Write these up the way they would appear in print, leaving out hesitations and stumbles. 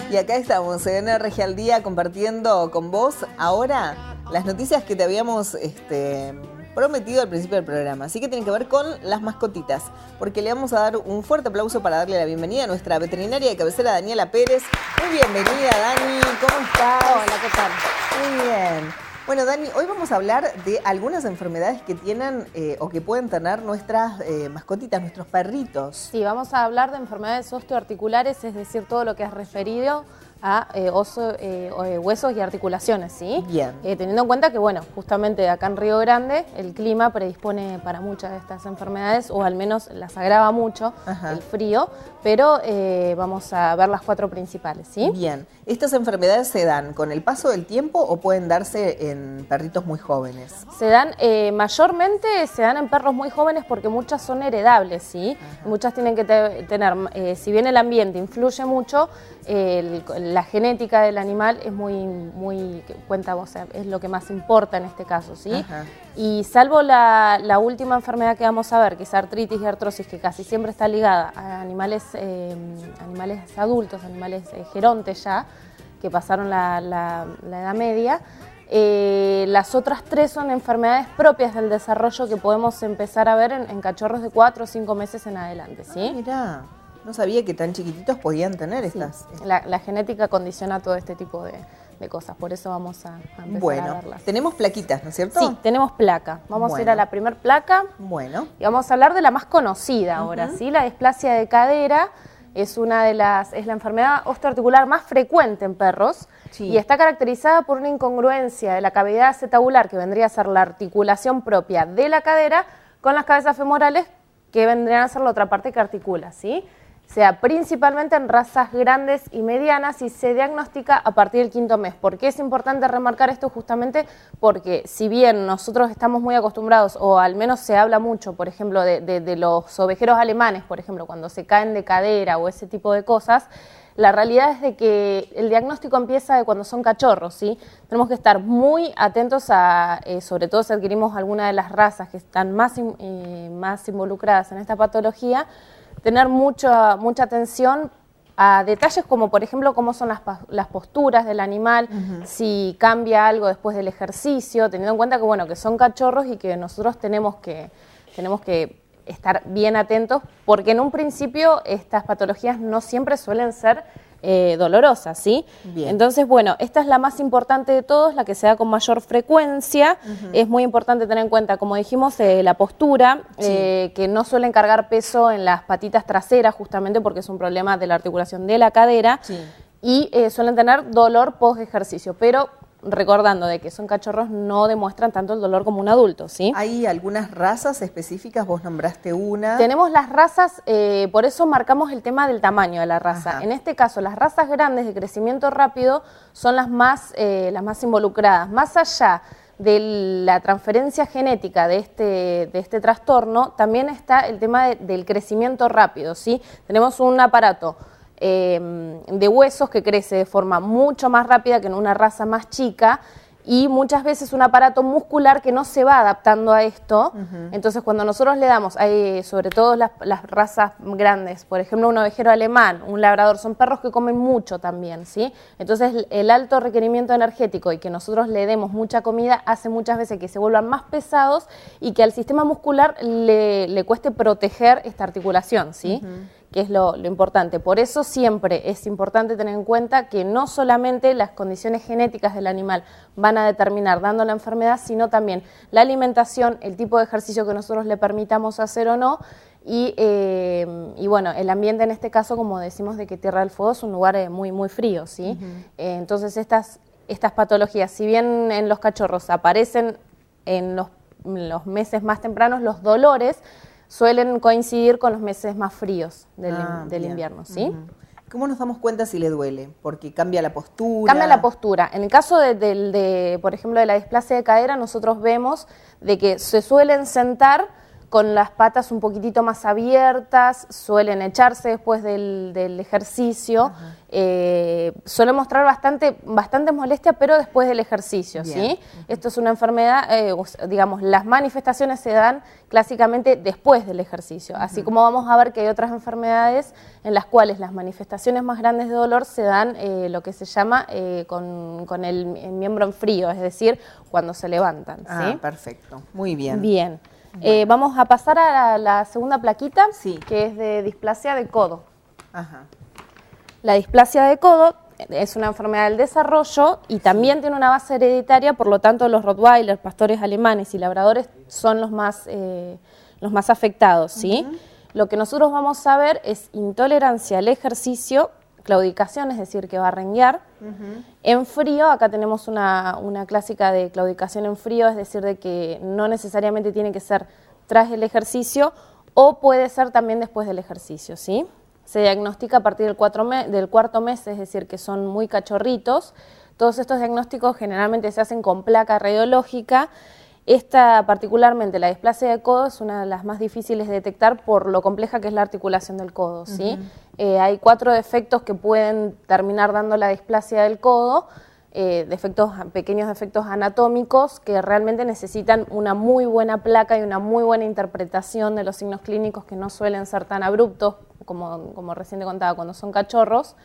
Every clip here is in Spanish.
Y acá estamos en RG al Día compartiendo con vos ahora las noticias que te habíamos prometido al principio del programa. Así que tienen que ver con las mascotitas, porque le vamos a dar un fuerte aplauso para darle la bienvenida a nuestra veterinaria de cabecera, Daniela Pérez. Muy bienvenida, Dani. ¿Cómo estás? Hola, ¿qué tal? Muy bien. Bueno, Dani, hoy vamos a hablar de algunas enfermedades que tienen o que pueden tener nuestras mascotitas, nuestros perritos. Sí, vamos a hablar de enfermedades osteoarticulares, es decir, todo lo que es referido a huesos y articulaciones, ¿sí? Bien. Teniendo en cuenta que, bueno, justamente acá en Río Grande el clima predispone para muchas de estas enfermedades, o al menos las agrava mucho. Ajá. El frío, pero vamos a ver las 4 principales, ¿sí? Bien. ¿Estas enfermedades se dan con el paso del tiempo o pueden darse en perritos muy jóvenes? Se dan, mayormente se dan en perros muy jóvenes porque muchas son heredables, ¿sí? Ajá. Muchas tienen que tener, si bien el ambiente influye mucho, la genética del animal es muy cuenta, o sea, es lo que más importa en este caso, ¿sí? Ajá. Y salvo la última enfermedad que vamos a ver, que es artritis y artrosis, que casi siempre está ligada a animales adultos, animales gerontes ya, que pasaron la edad media. Las otras 3 son enfermedades propias del desarrollo que podemos empezar a ver en cachorros de 4 o 5 meses en adelante, ¿sí? Mirá. No sabía que tan chiquititos podían tener estas. La genética condiciona todo este tipo de cosas, por eso vamos a empezar a verlas. Tenemos plaquitas, ¿no es cierto? Sí, tenemos placa. Vamos a ir a la primer placa. Bueno. Y vamos a hablar de la más conocida ahora, ¿sí? La displasia de cadera es la enfermedad osteoarticular más frecuente en perros. Sí. Y está caracterizada por una incongruencia de la cavidad acetabular, que vendría a ser la articulación propia de la cadera, con las cabezas femorales, que vendrían a ser la otra parte que articula, ¿sí? Se da principalmente en razas grandes y medianas y se diagnostica a partir del 5º mes. ¿Por qué es importante remarcar esto? Justamente porque si bien nosotros estamos muy acostumbrados, o al menos se habla mucho, por ejemplo, de los ovejeros alemanes, por ejemplo, cuando se caen de cadera o ese tipo de cosas, la realidad es de que el diagnóstico empieza de cuando son cachorros, ¿sí? Tenemos que estar muy atentos a, sobre todo si adquirimos alguna de las razas que están más involucradas en esta patología, tener mucha atención a detalles como, por ejemplo, cómo son las posturas del animal, si cambia algo después del ejercicio, teniendo en cuenta que, bueno, que son cachorros y que nosotros tenemos que estar bien atentos, porque en un principio estas patologías no siempre suelen ser dolorosas, ¿sí? Bien. Entonces, bueno, esta es la más importante de todos, la que se da con mayor frecuencia. Es muy importante tener en cuenta, como dijimos, la postura, sí, que no suelen cargar peso en las patitas traseras, justamente porque es un problema de la articulación de la cadera, sí, y suelen tener dolor post ejercicio, pero recordando de que son cachorros, no demuestran tanto el dolor como un adulto, ¿sí? ¿Hay algunas razas específicas? Vos nombraste una. Tenemos las razas, por eso marcamos el tema del tamaño de la raza. Ajá. En este caso, las razas grandes de crecimiento rápido son las más involucradas. Más allá de la transferencia genética de este trastorno, también está el tema del crecimiento rápido, ¿sí? Tenemos un aparato de huesos que crece de forma mucho más rápida que en una raza más chica, y muchas veces un aparato muscular que no se va adaptando a esto. Entonces, cuando nosotros le damos, sobre todo las razas grandes, por ejemplo, un ovejero alemán, un labrador, son perros que comen mucho también, ¿sí? Entonces, el alto requerimiento energético y que nosotros le demos mucha comida hace muchas veces que se vuelvan más pesados y que al sistema muscular le cueste proteger esta articulación, ¿sí? Que es lo importante. Por eso siempre es importante tener en cuenta que no solamente las condiciones genéticas del animal van a determinar dando la enfermedad, sino también la alimentación, el tipo de ejercicio que nosotros le permitamos hacer o no, y bueno, el ambiente en este caso, como decimos, de que Tierra del Fuego es un lugar muy frío, ¿sí? Entonces estas patologías, si bien en los cachorros aparecen en los meses más tempranos, los dolores suelen coincidir con los meses más fríos del invierno, ¿sí? ¿Cómo nos damos cuenta si le duele? Porque cambia la postura. Cambia la postura. En el caso por ejemplo, de la displasia de cadera, nosotros vemos de que se suelen sentar con las patas un poquitito más abiertas, suelen echarse después del ejercicio, suele mostrar bastante molestia, pero después del ejercicio, ¿sí? Esto es una enfermedad, digamos, las manifestaciones se dan clásicamente después del ejercicio, así como vamos a ver que hay otras enfermedades en las cuales las manifestaciones más grandes de dolor se dan lo que se llama con el miembro en frío, es decir, cuando se levantan, ¿sí? Ah, perfecto, muy bien. Bien. Bueno. Vamos a pasar a la segunda plaquita, sí, que es de displasia de codo. Ajá. La displasia de codo es una enfermedad del desarrollo y también tiene una base hereditaria, por lo tanto los rottweilers, pastores alemanes y labradores son los más afectados, ¿sí? Lo que nosotros vamos a ver es intolerancia al ejercicio, claudicación, es decir, que va a renguear. En frío, acá tenemos una clásica de claudicación en frío, es decir, de que no necesariamente tiene que ser tras el ejercicio o puede ser también después del ejercicio, ¿sí? Se diagnostica a partir del cuarto mes, es decir, que son muy cachorritos. Todos estos diagnósticos generalmente se hacen con placa radiológica. Esta, particularmente, la displasia de codo, es una de las más difíciles de detectar por lo compleja que es la articulación del codo, ¿sí? Hay 4 defectos que pueden terminar dando la displasia del codo, pequeños defectos anatómicos que realmente necesitan una muy buena placa y una muy buena interpretación de los signos clínicos que no suelen ser tan abruptos, como recién te contaba, cuando son cachorros,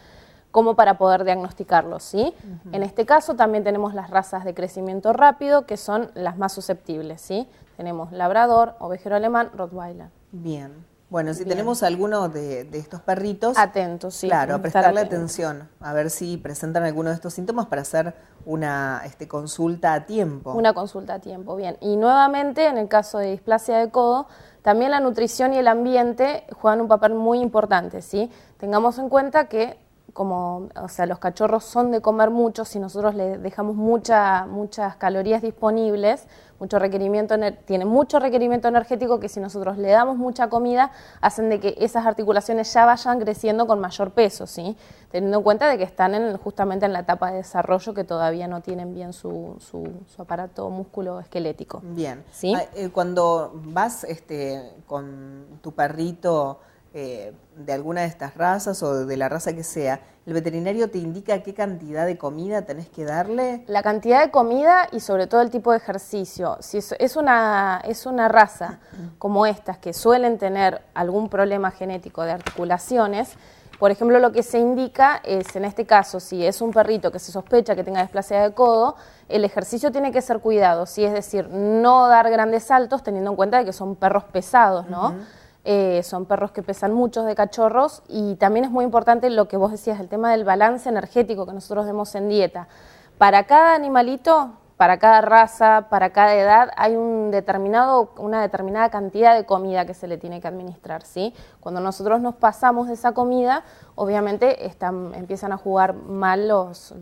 como para poder diagnosticarlos, ¿sí? En este caso también tenemos las razas de crecimiento rápido, que son las más susceptibles, ¿sí? Tenemos labrador, ovejero alemán, rottweiler. Bien. Bueno, si tenemos alguno de estos perritos... Atentos, sí. Claro, a prestarle atención, a ver si presentan alguno de estos síntomas para hacer una consulta a tiempo. Una consulta a tiempo, bien. Y nuevamente, en el caso de displasia de codo, también la nutrición y el ambiente juegan un papel muy importante, ¿sí? Tengamos en cuenta que los cachorros son de comer mucho, si nosotros les dejamos muchas calorías disponibles, tienen mucho requerimiento energético que si nosotros le damos mucha comida, hacen de que esas articulaciones ya vayan creciendo con mayor peso, ¿sí? Teniendo en cuenta de que están justamente en la etapa de desarrollo que todavía no tienen bien su aparato músculo-esquelético. Bien. ¿Sí? Cuando vas con tu perrito de alguna de estas razas o de la raza que sea, ¿el veterinario te indica qué cantidad de comida tenés que darle? La cantidad de comida y sobre todo el tipo de ejercicio. Si es una raza como estas que suelen tener algún problema genético de articulaciones, por ejemplo, lo que se indica es, en este caso, si es un perrito que se sospecha que tenga displasia de codo, el ejercicio tiene que ser cuidado, ¿sí? Es decir, no dar grandes saltos teniendo en cuenta de que son perros pesados, ¿no? Son perros que pesan muchos de cachorros y también es muy importante lo que vos decías, el tema del balance energético que nosotros demos en dieta. Para cada animalito, para cada raza, para cada edad, hay una determinada cantidad de comida que se le tiene que administrar, ¿sí? Cuando nosotros nos pasamos de esa comida, obviamente empiezan a jugar mal los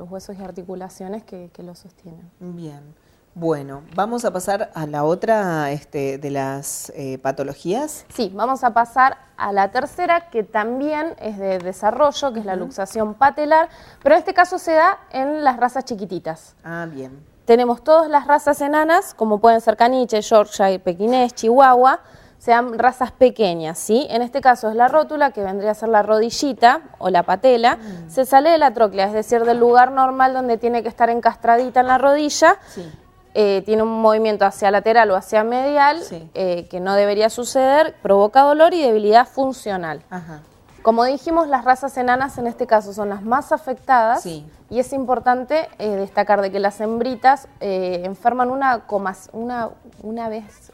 huesos y articulaciones que lo sostienen. Bien. Bueno, vamos a pasar a la otra de las patologías. Sí, vamos a pasar a la tercera, que también es de desarrollo, que es la luxación patelar, pero en este caso se da en las razas chiquititas. Ah, bien. Tenemos todas las razas enanas, como pueden ser caniche, yorkshire, pequinés, chihuahua, sean razas pequeñas, ¿sí? En este caso es la rótula, que vendría a ser la rodillita o la patela, se sale de la tróclea, es decir, del lugar normal donde tiene que estar encastradita en la rodilla. Sí. Tiene un movimiento hacia lateral o hacia medial, sí, que no debería suceder, provoca dolor y debilidad funcional. Ajá. Como dijimos, las razas enanas en este caso son las más afectadas, sí, y es importante destacar de que las hembritas enferman 1,5 veces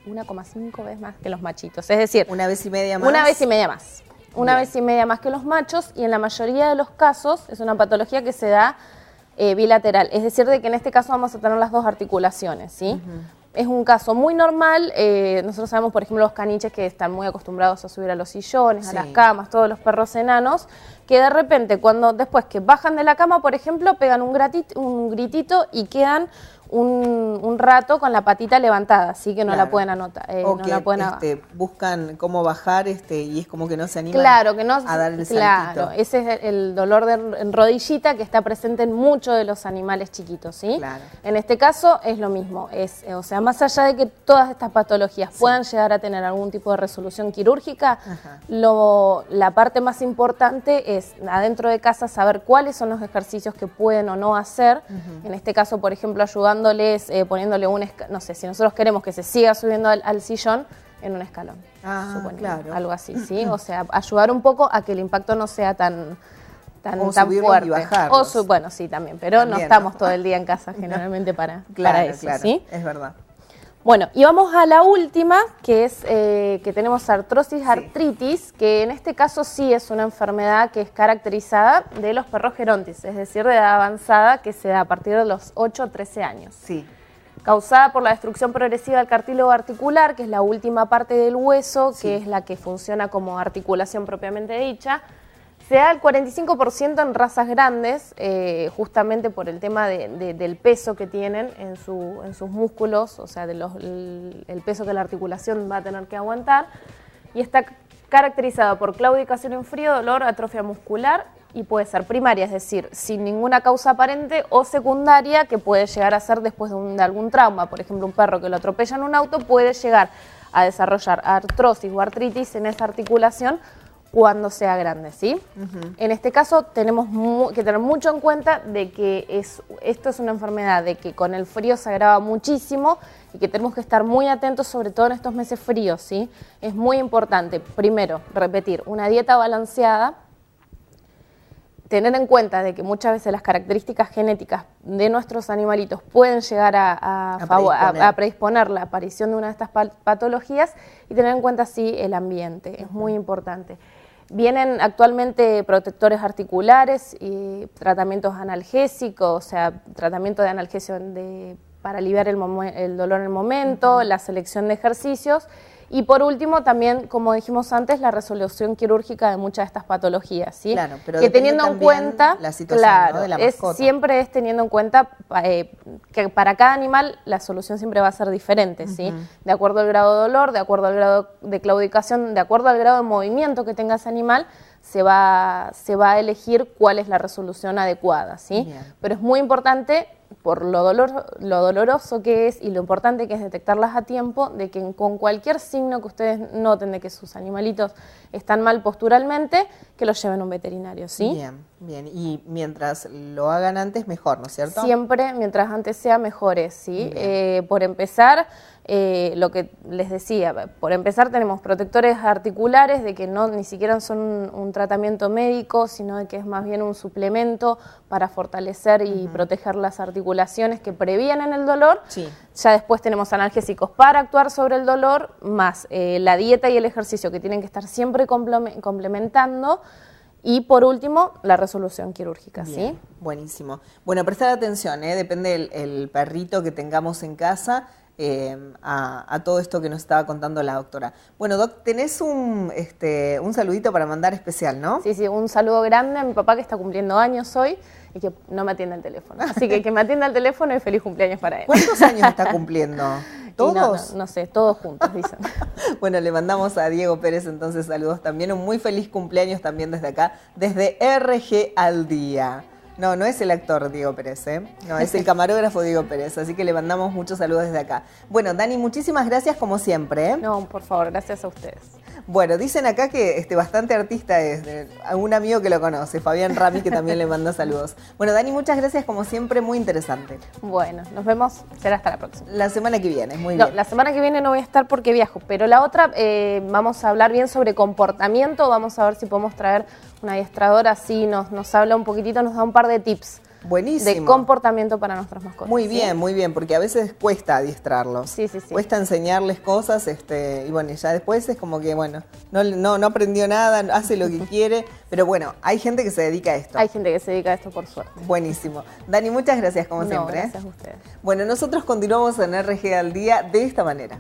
más que los machitos, es decir, 1,5 veces más. 1,5 veces más. 1,5 veces más que los machos, y en la mayoría de los casos es una patología que se da bilateral, es decir, de que en este caso vamos a tener las dos articulaciones, ¿sí? Es un caso muy normal. Nosotros sabemos, por ejemplo, los caniches que están muy acostumbrados a subir a los sillones, a las camas, todos los perros enanos, que de repente, después que bajan de la cama, por ejemplo, pegan un gritito y quedan un rato con la patita levantada, así que no la pueden anotar. O que buscan cómo bajar y es como que no se animan a dar el saltito. Claro, ese es el dolor en rodillita que está presente en muchos de los animales chiquitos, ¿sí? Claro. En este caso es lo mismo, o sea, más allá de que todas estas patologías puedan llegar a tener algún tipo de resolución quirúrgica, la parte más importante es adentro de casa saber cuáles son los ejercicios que pueden o no hacer. En este caso, por ejemplo, ayudándoles, poniéndole no sé, si nosotros queremos que se siga subiendo al sillón en un escalón, claro. algo así, ¿sí? O sea, ayudar un poco a que el impacto no sea tan fuerte. Y bajarlos. Bueno, sí, también, pero también, no estamos todo el día en casa generalmente para eso, ¿sí? Es verdad. Bueno, y vamos a la última, que es que tenemos artritis, que en este caso sí es una enfermedad que es caracterizada de los perros gerontis, es decir, de edad avanzada, que se da a partir de los 8 o 13 años. Sí. Causada por la destrucción progresiva del cartílago articular, que es la última parte del hueso, que es la que funciona como articulación propiamente dicha. Se da el 45% en razas grandes, justamente por el tema del peso que tienen en sus músculos, o sea, el peso que la articulación va a tener que aguantar. Y está caracterizado por claudicación en frío, dolor, atrofia muscular, y puede ser primaria, es decir, sin ninguna causa aparente, o secundaria, que puede llegar a ser después de algún trauma. Por ejemplo, un perro que lo atropella en un auto puede llegar a desarrollar artrosis o artritis en esa articulación cuando sea grande, ¿sí? En este caso tenemos que tener mucho en cuenta de que esto es una enfermedad de que con el frío se agrava muchísimo y que tenemos que estar muy atentos, sobre todo en estos meses fríos, ¿sí? Es muy importante, primero, repetir, una dieta balanceada, tener en cuenta de que muchas veces las características genéticas de nuestros animalitos pueden llegar a predisponer la aparición de una de estas patologías, y tener en cuenta, sí, el ambiente, es muy importante. Vienen actualmente protectores articulares y tratamientos analgésicos, o sea, tratamiento de analgesio para aliviar el dolor en el momento, la selección de ejercicios. Y por último, también, como dijimos antes, la resolución quirúrgica de muchas de estas patologías, ¿sí? Claro, pero que teniendo en cuenta la situación, claro, ¿no?, de la mascota. Siempre es teniendo en cuenta que para cada animal la solución siempre va a ser diferente, ¿sí? De acuerdo al grado de dolor, de acuerdo al grado de claudicación, de acuerdo al grado de movimiento que tenga ese animal, se va a elegir cuál es la resolución adecuada, ¿sí? Bien. Pero es muy importante, por lo doloroso que es y lo importante que es detectarlas a tiempo, de que con cualquier signo que ustedes noten de que sus animalitos están mal posturalmente, que los lleven a un veterinario, ¿sí? Bien, bien. Y mientras lo hagan antes, mejor, ¿no es cierto? Siempre, mientras antes sea, mejores, ¿sí? Por empezar, lo que les decía, por empezar tenemos protectores articulares, de que ni siquiera son un tratamiento médico, sino de que es más bien un suplemento para fortalecer y proteger las articulaciones que previenen el dolor. Sí. Ya después tenemos analgésicos para actuar sobre el dolor, más la dieta y el ejercicio que tienen que estar siempre complementando. Y por último, la resolución quirúrgica, Bien, ¿sí? Buenísimo. Bueno, prestar atención, depende el perrito que tengamos en casa, a todo esto que nos estaba contando la doctora. Bueno, Doc, tenés un saludito para mandar especial, ¿no? Sí, sí, un saludo grande a mi papá que está cumpliendo años hoy y que no me atiende el teléfono. Así que me atienda el teléfono y feliz cumpleaños para él. ¿Cuántos años está cumpliendo? ¿Todos? No sé, todos juntos, dicen. Bueno, le mandamos a Diego Pérez entonces saludos también, un muy feliz cumpleaños también desde acá, desde RG al Día. No es el actor Diego Pérez, no, es el camarógrafo Diego Pérez, así que le mandamos muchos saludos desde acá. Bueno, Dani, muchísimas gracias como siempre. No, por favor, gracias a ustedes. Bueno, dicen acá que bastante artista es, un amigo que lo conoce, Fabián Rami, que también le manda saludos. Bueno, Dani, muchas gracias como siempre, muy interesante. Bueno, nos vemos, será hasta la próxima. La semana que viene, muy bien. La semana que viene no voy a estar porque viajo, pero la otra vamos a hablar bien sobre comportamiento, vamos a ver si podemos traer una adiestradora, así nos habla un poquitito, nos da un par de tips. Buenísimo. De comportamiento para nuestras mascotas. Muy bien, porque a veces cuesta adiestrarlos. Sí. Cuesta enseñarles cosas, y bueno, ya después es como que, bueno, no aprendió nada, hace lo que quiere, pero bueno, hay gente que se dedica a esto. Hay gente que se dedica a esto, por suerte. Buenísimo. Dani, muchas gracias como siempre. Gracias a ustedes. Bueno, nosotros continuamos en RG al Día de esta manera.